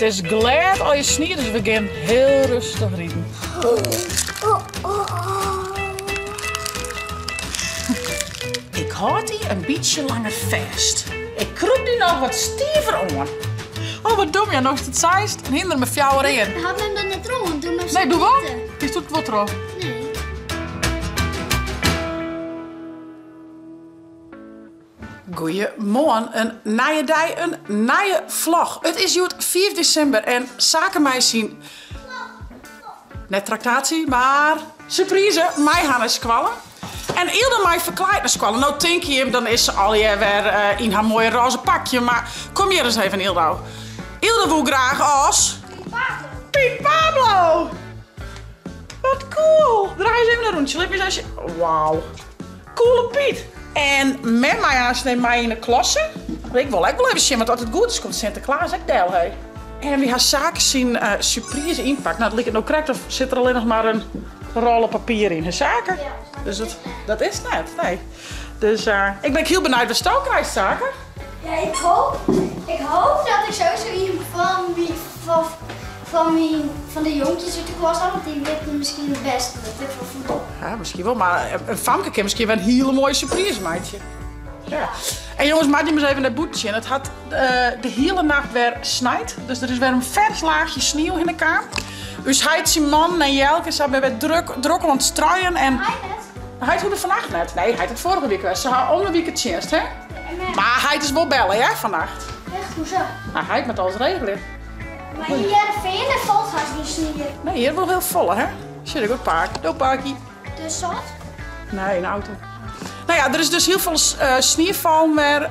is glad al je sneeuw, dus we gaan heel rustig rijden. Ik houd die een beetje langer vast. Ik kroep die nog wat stiever aan. Oh, wat dom, ja, nog is het zeist en hinder me fjouwer in. Had hem dan net rond, doe maar zo. Nee, doe wat? Die doet wat erop. Nee. Goeiemorgen, een nieuwe dag, een nieuwe vlog. Het is juist 4 december en zaken mij zien. Net tractatie, maar surprise, mij gaan naar squallen. En Ilde mij verkleed naar squallen. Nou denk je, dan is ze alweer weer in haar mooie roze pakje. Maar kom hier eens even, Ildo. Ilde wil graag als... Piet Pablo! Wat cool! Draai eens even een rondje. Let me eens als je... Wauw. Coole Piet. En met mij aansneemt mij in de klasse. Ik wil even zien wat altijd goed is. Komt Sinterklaas ook deel, hé. En wie haar zaken zien surprise inpakt. Nou, dat lijkt het nou correct of zit er alleen nog maar een rollen papier in. Haar zaken. Dus dat is net, nee. Dus ik ben heel benieuwd wat Stook krijgt zaken. Ja, ik hoop dat ik sowieso iemand van de jongetjes uit de klas had, want die weten misschien het beste. Dat ik van voetbal. Ja, misschien wel, maar een Famke kan misschien wel een hele mooie surprise, meidje. Ja. En jongens, maak je maar eens even naar boetje. En het had de hele nacht weer snijdt. Dus er is weer een vers laagje sneeuw in de kamer. Dus hij, Simon en Jelke zijn weer druk aan het strooien. En hij doet het vannacht net. Nee, hij had het vorige week wel. Ze hadden om de week het chest, hè? Maar hij is wel bellen, hè, vannacht. Echt, hoezo? Nou, hij met alles regelen. Maar hier vind je de volghuis die sneeuw. Nee, hier wel heel volle, hè? Zit ik ook paard. Doe paardje. Dus zat? Nee, een auto. Nou ja, er is dus heel veel sneeuwval, maar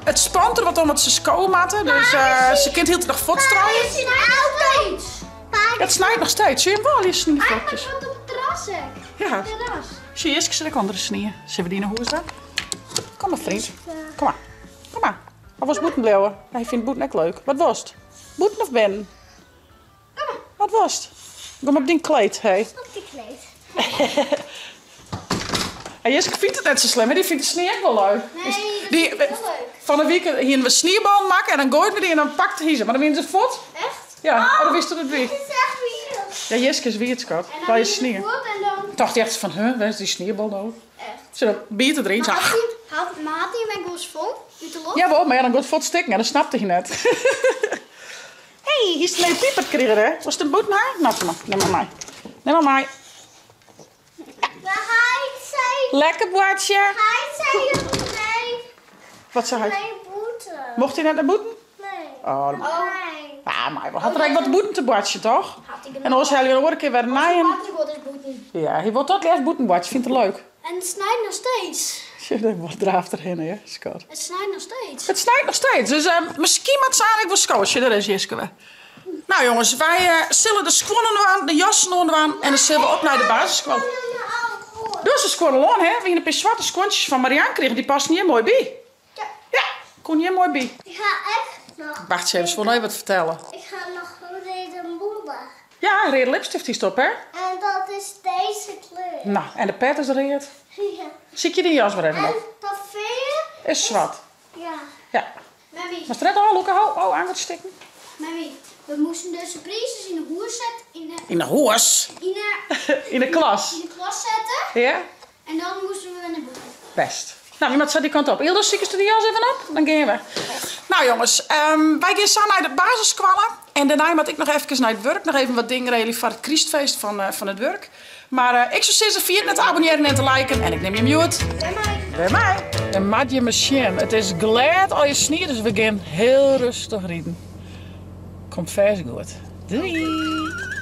het spant er wat om het ze schoonmatten. Dus ze kent heel de dag voortstrooien. Het snijdt nog steeds. Het snijdt nog steeds. Zie je hem wel, die sneeuwvlokjes? Hij wat op het terras, hè? Ja. Terras. Zie je, eerst zit ik onder de sneeuw. Zullen we die naar hoe is dat? Kom maar, vriend. Kom maar. Kom maar. Wat was boeten blijven? Hij vindt boeten ook leuk. Wat was het? Boeten of ben? Kom maar. Wat was het? Kom op die kleed, hé. Op die kleed. En Jeske vindt het net zo slim, hè? Die vindt de sneeuw ook wel leuk. Nee, Dus dat die, vind ik heel leuk. van een week hier een sneeuwbal maken en dan gooien we die en dan pakt hij ze. Maar dan winnen ze voet. Echt? Ja, oh, dan wist je het weer. Het is echt weer. Ja, Jeske is weer het schat. En dan Waar je is het sneeuw. goed en dan... Dacht hij echt van, waar is die sneeuwbal nou? Echt. Ze dan biedt erin. Zo. Maar had hij mijn goals vol? Uit de lof? Ja, wel, maar ja, dan gaat het voet stikken. Ja, dat snapte hij net. Hé, hier is de nee piepert kregen, hè? Was het een boet naar? Nou, kom maar. Neem maar mij. Neem maar mij. Maar hij zei... Lekker boertje. Hij zei nee. Wat zei hij? Nee, boete. Mocht hij net naar boeten? Nee. Oh, dan... Nee. Ja, maar hij had er eigenlijk wat boeten te boertje, toch? Had hij En dan was hij weer een keer weer naaien. Wat is boeten? Ja, hij wil tot eerst boeten boertje. Vindt het leuk. En het snijdt nog steeds. Wat draaft erheen, hè, schat. Het snijdt nog steeds. Het snijdt nog steeds, dus misschien moet ze eigenlijk wel scootje, dat is Jiske. Nou jongens, wij zullen de schoenen aan, de jassen aan en dan zullen we op naar de basisschool. Dus de schoenen aan, hè? We hebben een zwarte schoentjes van Marianne kregen, die passen hier mooi bij. Ja. Ja, kon hier mooi bij. Ik ga echt nog... Wacht eens even, ze wil nog even wat vertellen. Ik ga nog deze moeder. Ja, een rede lipstift is op, hè? En dat is deze kleur. Nou, en de pet is reed. Ja. Zie je die jas weer even En op? dat veer Is zwart. Ja. Ja. Mami, Maar stret al, Luca, oh, aan het stikken. mami, we moesten de surprises in de hoer zetten. In de hoes. In de klas. In de klas zetten. Ja? En dan moesten we naar boeken. Best. Nou, iemand zet die kant op. Ildo, zie je de jas even op? Dan gaan we. Nou jongens, wij gaan zo naar de basisschool. En daarna moet ik nog even naar het werk. Nog even wat dingen regelen voor het Christfeest van het werk. Maar ik zou zeggen, vier net abonneren en te liken. En ik neem je mute. Bij mij. Bij mij. En maat je machine. Het is glad al je sneeuw, dus we gaan heel rustig rijden. Komt vers goed. Doei.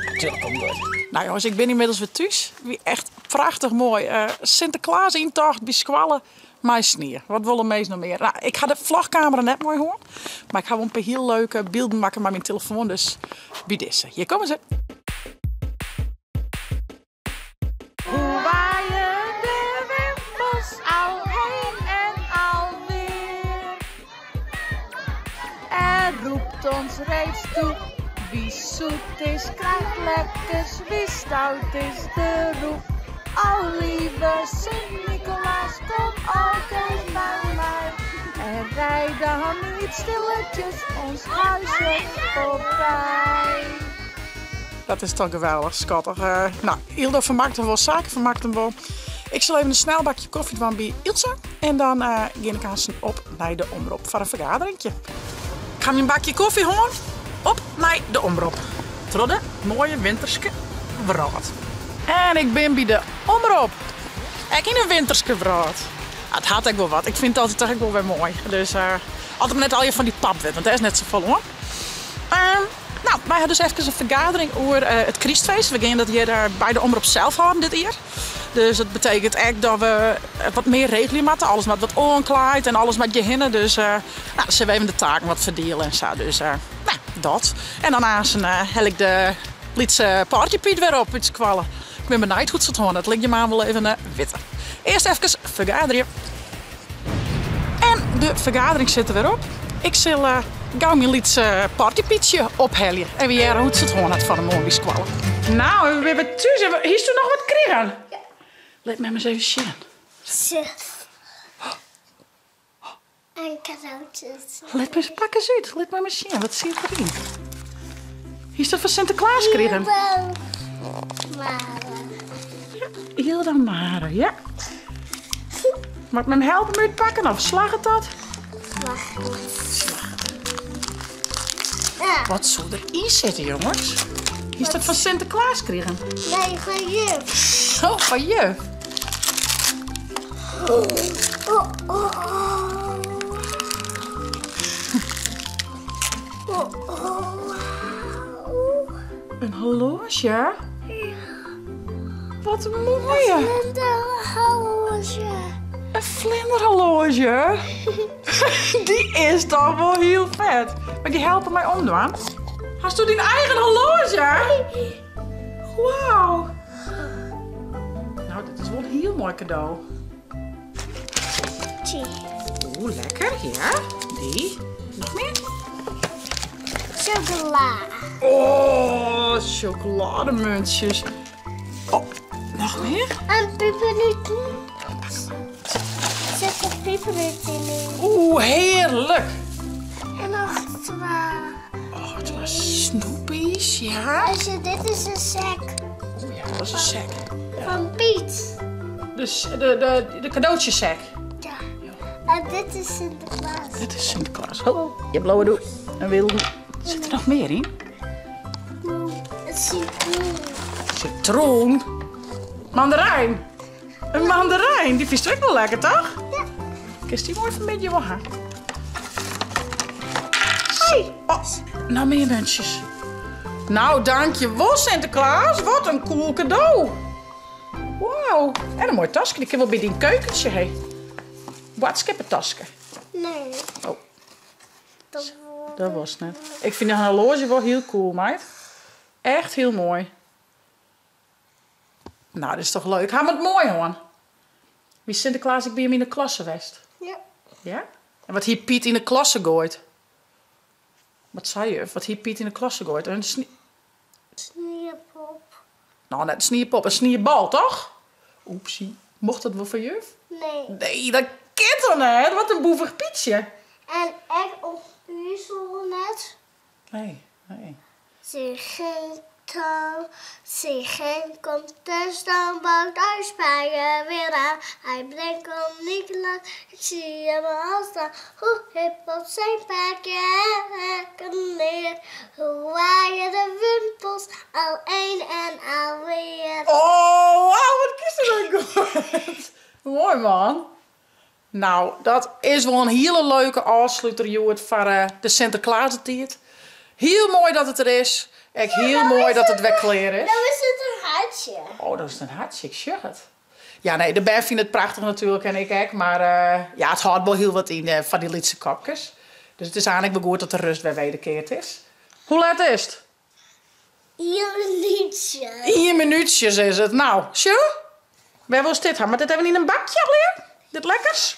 Natuurlijk komt goed. Nou jongens, ik ben inmiddels weer thuis. Wie echt prachtig mooi. Sinterklaas intocht bij squallen. Maar sneeuw. Wat willen meest nog meer? Nou, ik ga de vlogcamera net mooi horen. Maar ik ga wel een paar heel leuke beelden maken met mijn telefoon. Dus bij deze. Hier komen ze. Hoe waaien de wimpels al heen en alweer. Er roept ons reeds toe. Wie zoet is, krijgt lekkers. Wie stout is, de roep. Oh lieve Sint-Nicolaas, kom ook eens bij mij. En rij dan niet stilletjes ons huisje voorbij. Dat is toch geweldig, schattig. Nou, Ildo vermaakt hem wel, zaken vermaakt hem wel. Ik zal even een snel bakje koffie doen bij Ilse. En dan ga ik aan op naar de omroep voor een vergaderingje. Ik ga mijn bakje koffie horen. Op naar de omroep. Trodde, mooie winterske wraad. En ik ben bij de omroep. Ik in een winterske wraad. Het had ik wel wat. Ik vind het altijd echt wel weer mooi. Dus altijd net al je van die pap weet, want dat is net zo vol hoor. Nou, wij hadden dus even een vergadering over het Christfeest. We gaan dat hier bij de omroep zelf houden dit jaar. Dus dat betekent echt dat we wat meer regelen moeten. Alles met wat onkleid en alles met je hinnen. Dus nou, ze hebben even de taken wat verdelen en zo. Dus nou, dat. En daarnaast hel ik de Lietse partypiet weer op. Iets kwallen. Ik ben benieuwd hoe het gaat. Dat ligt je maar wel even witte. Eerst even vergaderen. En de vergadering zit er weer op. Ik zal gauw mijn Lietse partypietje ophellen. En weer hoe het gaat van een mooie squallen. Nou, we hebben thuis. Hier is er nog wat kregen. Ja. Laat me eens even zien. Suf. En cadeautjes. Laat me eens pakken uit. Laat me eens zien. Wat zit erin? Hier is dat van Sinterklaas kregen. Wel. Maar. Heel dan maar, ja. Mag ik me hem helpen met pakken of slag het dat? Wacht. Ja. Wat zou erin zitten, jongens? Hier is dat van Sinterklaas kregen. Nee, van je. Oh, van je. Oh. Een horloge? Wat mooi. Een vlinderhorloge. Die is toch wel heel vet. Maar die helpen mij omdoen. Hast u die eigen horloge? Wauw. Nou, dit is wel een heel mooi cadeau. Oeh, lekker. Ja, die. Nog meer? Chocola. Oh, chocolademuntjes. Oh, nog meer? En pepernoten. Zet er pepernoten in. Oeh, heerlijk. En nog twee. Oh, het was snoepies, ja. Dit is een sec Oh ja, dat is een sec. van Piet. Dus de cadeautjeszak. Ja. En dit is Sinterklaas. Dit is Sinterklaas. Oh, je blauwe doe. En wil. Zit er nog meer in? Het citroen. Citroen. Mandarijn. Een mandarijn. Die vind je ook wel lekker, toch? Ja. Kist die mooi van een beetje wagen. Hey. Oh, nou meer muntjes. Nou, dankjewel Sinterklaas. Wat een cool cadeau. Wauw. En een mooi tasje. Ik heb wel bij die keukentje. Hey. Wat skippertasje? Nee. Oh, Dat dat was het net. Ik vind een horloge wel heel cool, meid. Echt heel mooi. Nou, dat is toch leuk. Ga het mooi hoor. Wie is Sinterklaas? Ik ben hem in de klasse geweest. Ja. Ja? En wat hier Piet in de klasse gooit. Wat zei je? Wat hier Piet in de klasse gooit? Een Snierpop. Nou, net een snierpop. Een snierbal, toch? Oepsie. Mocht dat wel van juf? Nee. Nee, dat kent toch net? Wat een boevig Pietje. En ik op puzzel net. Nee. Zich komt de stoomboot uit Spanje weer aan. Hij brengt om niet lang, ik zie hem al staan. Hoe hip op zijn paardje en neer. Hoe waaien de wimpels al een en alweer. Oh, wauw, wat is er dan goed. Mooi, man. Nou, dat is wel een hele leuke afsluiter, Joert, voor de Sinterklaas-tijd. Heel mooi dat het er is. Echt heel mooi dat het wegkleren is. Nou is het een hartje. Oh, dat is een hartje, ik zeg het. Ja, nee, de Ben vindt het prachtig natuurlijk en ik ook. Maar ja, het houdt wel heel wat in van die Lietse kopjes. Dus het is eigenlijk wel goed dat de rust weer wederkeerd is. Hoe laat is het? 1 minuutje. 1 minuutjes is het. Nou, zo. Waar was dit? Maar dit hebben we niet in een bakje alleen? Dit lekkers?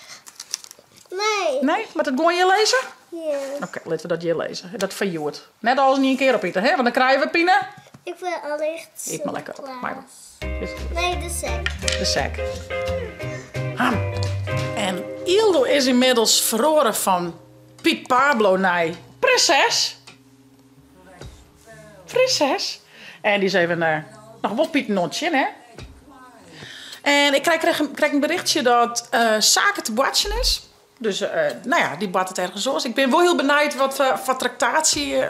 Nee. Nee, maar dat gewoon je lezen? Ja. Oké, laten we dat je lezen. Dat van Joert. Net als niet een keer opeten, hè? Want dan krijgen we pine. Ik wil allicht Eet maar lekker op. Maar Nee, de sec. de sec. Ham. En Ildo is inmiddels verloren van Piet Pablo naar Prinses. En die is even nog wel Piet Notje, hè? En ik krijg een berichtje dat zaken te watchen is. Dus nou ja, die bad het ergens zo. Ik ben wel heel benieuwd wat voor tractatie...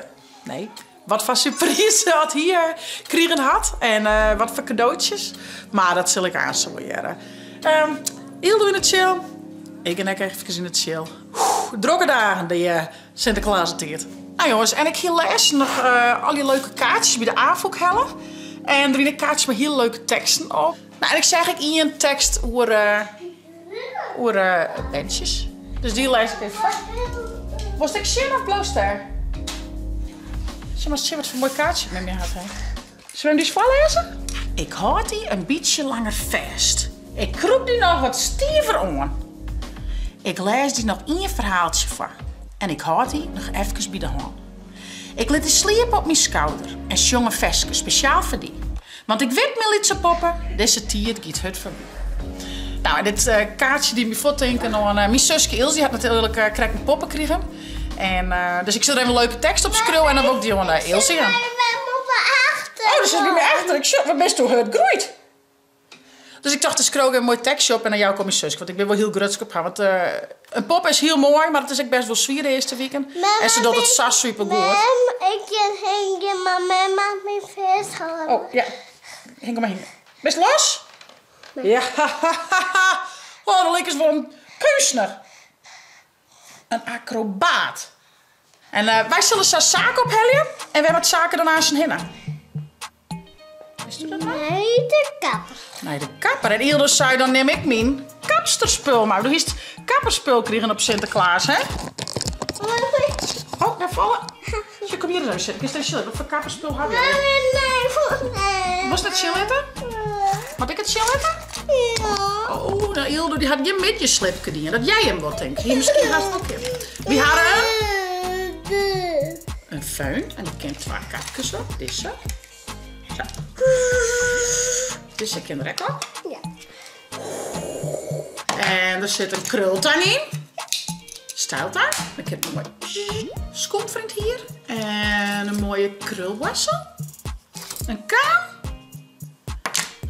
wat voor surprise had hier kregen had. En wat voor cadeautjes. Maar dat zal ik aanzooien. Ildo in het chill. Ik en ik even in het chill. Drokke dagen die Sinterklaas teert. Nou jongens, en ik hier les nog al die leuke kaartjes bij de AVOK hellen. En er zijn kaartjes met heel leuke teksten op. Nou, en ik zeg ik in een tekst over bandjes. Dus die lees ik even. Was ik zin of bloos daar? Zie maar wat voor een mooi kaartje met me had. Zullen we hem dus voorlezen? Ik houd die een beetje langer vast. Ik kroep die nog wat stiever aan. Ik lees die nog één verhaaltje voor. En ik houd die nog even bij de hand. Ik liet die sliepen op mijn schouder. En zong een versje speciaal voor die. Want ik weet mijn liedse poppen, deze tiert giet het voor mij. Nou, en dit kaartje die me voortdenken aan mijn zusje Ilse had natuurlijk krijg een poppen gekregen. En dus ik zet er even een leuke tekst op schreeuwen en dan ook die aan Ilse. Ik ben poppen achter. Oh, dus zit niet meer achter. Ik zeg, wat best hoe het groeit. Dus ik dacht, dus schreeuw een mooi tekstje op en naar jou komt mijn zusje. Want ik ben wel heel grutsk op haar. Want een pop is heel mooi, maar het is ook best wel zwier de eerste weekend. En ze doet het zo super goed. Ik hing maar mama mijn vest gaan. Oh, ja. Hing maar heen. Best los? Nee. Ja, oh, dan leek eens wel een kunstner. Een acrobaat. En wij zullen zo zaken ophellen en we hebben het zaken daarna zijn hinnen. Is dat nou? Nee, de kapper. Nee, de kapper. En Ildo zei, dan neem ik mijn kapsterspul. Maar du heeft kapperspul kregen op Sinterklaas, hè? Oh, daar vallen. Dus je kom hier eruit zitten. Is dit chill? Wat voor kapperspul heb je? Nee. Was dat chilletten? Had ik het chilletten? Ja. Oh, nou Ildo, die had je met je slipje die. Dat jij hem wat denkt. Hier misschien haast ook in. Wie hadden een föhn. En die kent twee kapjes op. Deze. Zo. Dus ik ken er ook. Ja. En er zit een krultang in. Stuiltang. Ik heb een mooi schoenvriend hier. En een mooie krulwassel. Een kaam.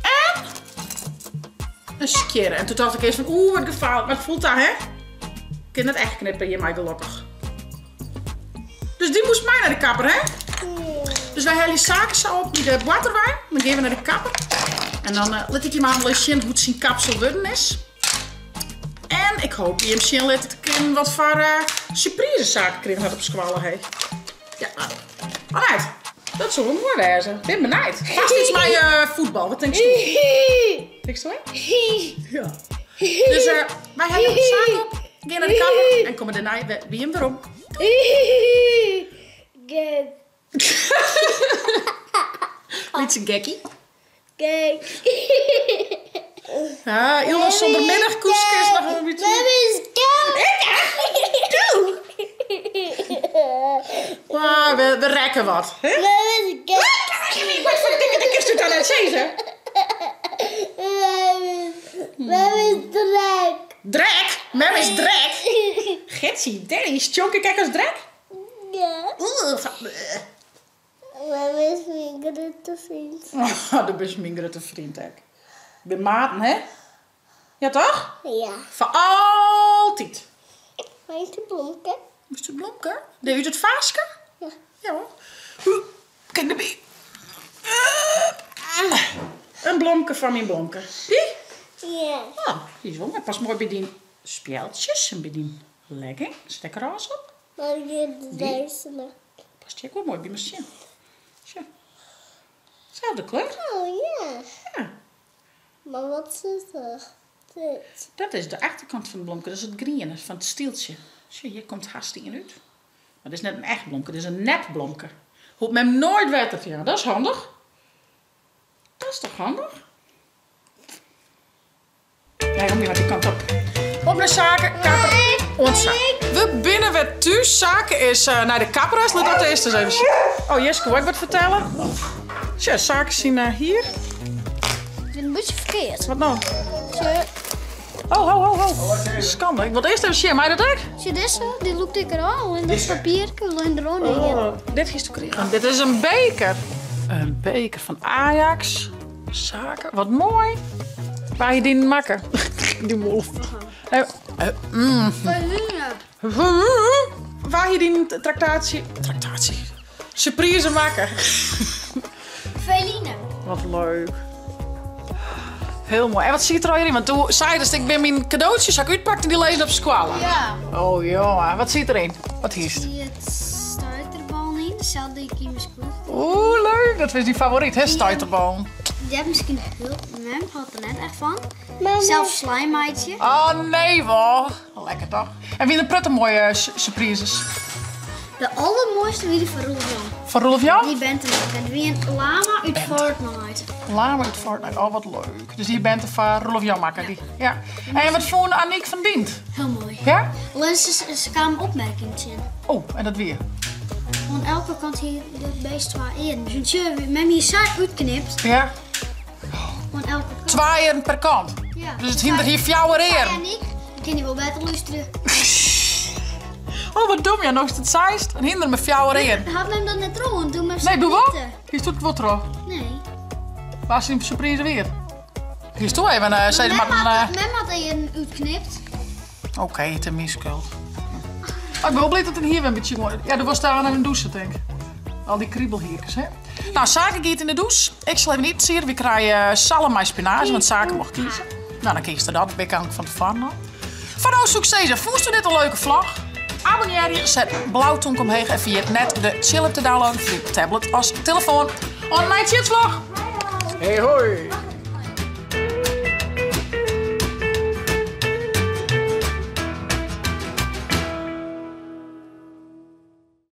En een skere. En toen dacht ik eens van, oeh, wat gevaarlijk. Wat voelt dat, hè? Ik kan het echt knippen, je mij gelukkig. Dus die moest mij naar de kapper, hè? Dus wij halen die zaken zo op die de waterwijn. Dan geven we naar de kapper. En dan laat ik je maar eens zien hoe het zijn kapsel worden is. En ik hoop je hem zien laten kunnen wat voor surprise zaken krijgen had op squallen, hè? Ja, alright. Dat zou wel mooi wezen. Ik ben benieuwd. Vast iets met voetbal. Wat denk je? Denk je zo? Ja. Dus wij hebben de zaak op. Gaan naar de kapper. En komen daarna wie hem erom. Beetje gekkie. Kijk. Ja, Ildo zonder middagkoekjes is nog een beetje... Dat is koud. Maar we rekken wat. Hè? Wat voor dikke de kist u dan net zeggen? Mem is drek. Drek? Mem is drek? Gitsie, Danny, stonk kijk als drek? Ja. Mem is mijn grote vriend. Oh, dat is mijn grote vriend, hè. De maten, hè? Ja, toch? Ja. Voor altijd. Weet je blomke? Is het blomke? Deed u het vaasje? Ja. Ja hoor. Kijk erbij. Een blomke van mijn blomke. Die? Ja. Oh, die is wel mooi. Pas mooi bij die spjeldjes en bij die legging. Stek er alles op. Maar deze nog. Past die ook wel mooi bij mijn zin. Zo. Zelfde kleur. Oh ja. Ja. Maar wat is dat? Dit. Dat is de achterkant van de blomke. Dat is het groene van het stieltje. Zie, hier komt hartstikke uit. Maar dit is net een echt blomke. Dit is een nep blomke. Hoeft me hem nooit wetten van. Dat is handig. Dat is toch handig? Nee, om niet wat die kant op. Op naar zaken, kapper, ontzak. We binnen weer thuis. Zaken is naar de kapper. Laat dat eerst eens even zien. Oh, Jeske, wil ik wat vertellen? Tja, zaken zien hier. Ik ben een beetje verkeerd. Wat nou? Zo. Oh. Schande. Ik wil eerst even zien. Maar dat ik? Zie deze? Die loopt ik er al in dat papier. Ik wil in er ook niet. Dit is krijgen. Dit is een beker. Een beker van Ajax. Zaken. Wat mooi. Waar je die makken? Die wolf. Waar je die tractatie. Surprise maken. Feline. Wat leuk. Heel mooi. En wat ziet er al in? Want toen zei je dus, ik ben mijn cadeautjes, zou ik uitpakken die lezen op squallen. Ja. Oh jongen, wat zit erin? Wat hier is? Zie het stuiterbal niet? Dezelfde die ik in mijn schoen. Oeh, leuk. Dat is die favoriet, hè, stuiterbal. Die heb misschien heel... Mem had er net echt van. Zelf slijmmaatje. Oh nee, wel. Lekker toch? En wie een prutte mooie surprises? De allermooiste wie die van Roel Jan. Van Rolf Jan? Die bent er nog. En wie een lama uit Fortnite. Lama uit Fortnite. Oh, wat leuk. Dus die bent er van Rolf Jan maken. Die. Ja. En wat vond Aniek van Dient? Heel mooi. Ja? Alleen ze kwamen opmerkingen in. Oh, en dat weer? Want elke kant hier de beest waar in. Dus een tje, met je saai uitknipt. Ja. Want elke kant. Twaaien per kant. Ja. Dus het hinder hier fjouwer Ja, eer. Nick. Ik kan niet wel beter luisteren. Oh, wat dom. Ja, nog is het zeist. En hinder me fjouwer eer. Had hem dat net trouwen. Doe maar Nee, doe wat? Hier doet het wat terug. Nee. Waar is die surprise weer? Hier is toch even, zei de Mem man. had hij een uitknipt. Oké, het is miskuld. Oh, ik ben wel blij dat het hier weer een beetje mooi. Ja, er was daar aan een douche, denk ik. Al die kriebelhiertjes, hè. Nou, Zaken gaat in de douche. Ik zal even niet zien. We krijgen salm met spinazie, want Zaken mag kiezen. Nou, dan kies je dat. Ben ik aan van tevoren. Van ons succes. Vond je dit een leuke vlog? Abonneer je, zet blauwtonk omheen en vier net de chill te downloaden via tablet als telefoon. On mijn chitvlog. Hey hoi.